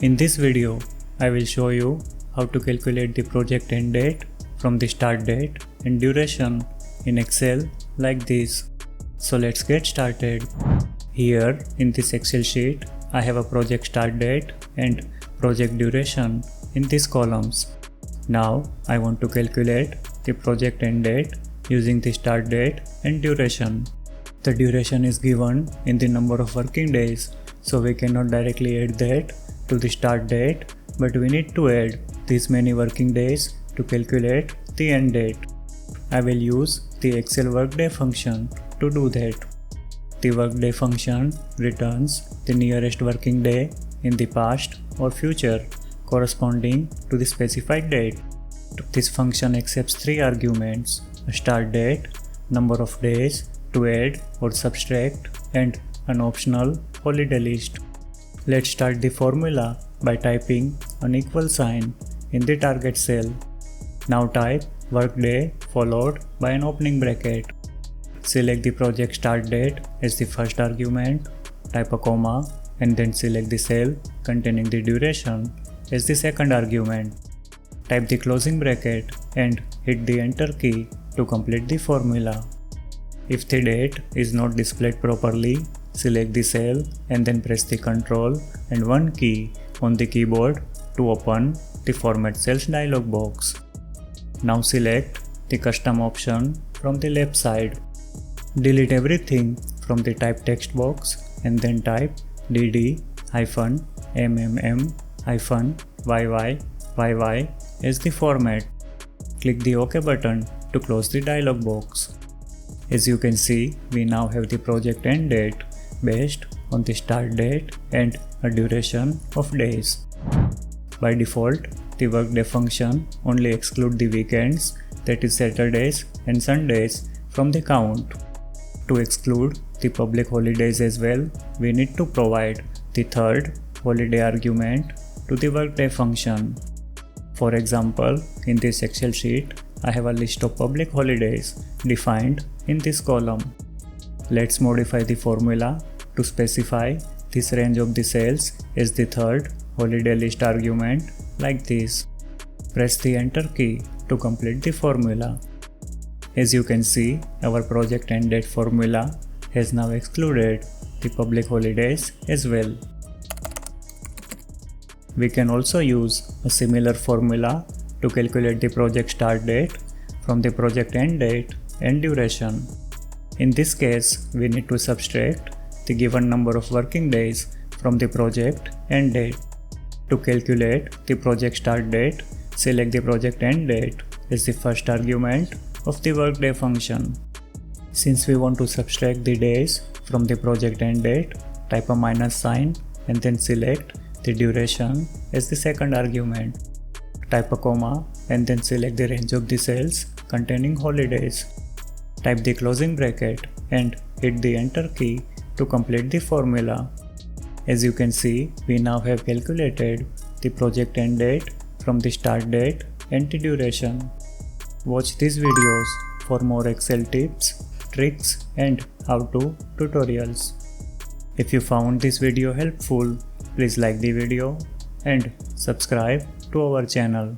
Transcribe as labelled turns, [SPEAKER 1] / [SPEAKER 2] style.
[SPEAKER 1] In this video, I will show you how to calculate the project end date from the start date and duration in Excel like this. So let's get started. Here in this Excel sheet, I have a project start date and project duration in these columns. Now I want to calculate the project end date using the start date and duration. The duration is given in the number of working days, so we cannot directly add that to the start date, but we need to add these many working days to calculate the end date. I will use the Excel workday function to do that. The workday function returns the nearest working day in the past or future corresponding to the specified date. This function accepts three arguments: a start date, number of days to add or subtract, and an optional holiday list. Let's start the formula by typing an equal sign in the target cell. Now type workday followed by an opening bracket. Select the project start date as the first argument, type a comma, and then select the cell containing the duration as the second argument. Type the closing bracket and hit the enter key to complete the formula. If the date is not displayed properly, select the cell and then press the Ctrl and 1 key on the keyboard to open the Format Cells dialog box. Now select the custom option from the left side. Delete everything from the type text box and then type dd-mmm-yy as the format. Click the OK button to close the dialog box. As you can see, we now have the project end date based on the start date and a duration of days. By default, the workday function only excludes the weekends, that is Saturdays and Sundays, from the count. To exclude the public holidays as well, we need to provide the third holiday argument to the workday function. For example, in this Excel sheet, I have a list of public holidays defined in this column. Let's modify the formula to specify this range of the cells as the third holiday list argument like this. Press the enter key to complete the formula. As you can see, our project end date formula has now excluded the public holidays as well. We can also use a similar formula to calculate the project start date from the project end date and duration. In this case, we need to subtract the given number of working days from the project end date. To calculate the project start date, select the project end date as the first argument of the workday function. Since we want to subtract the days from the project end date, type a minus sign and then select the duration as the second argument. Type a comma and then select the range of the cells containing holidays. Type the closing bracket and hit the enter key to complete the formula. As you can see, we now have calculated the project end date from the start date and the duration. Watch these videos for more Excel tips, tricks, and how-to tutorials. If you found this video helpful, please like the video and subscribe to our channel.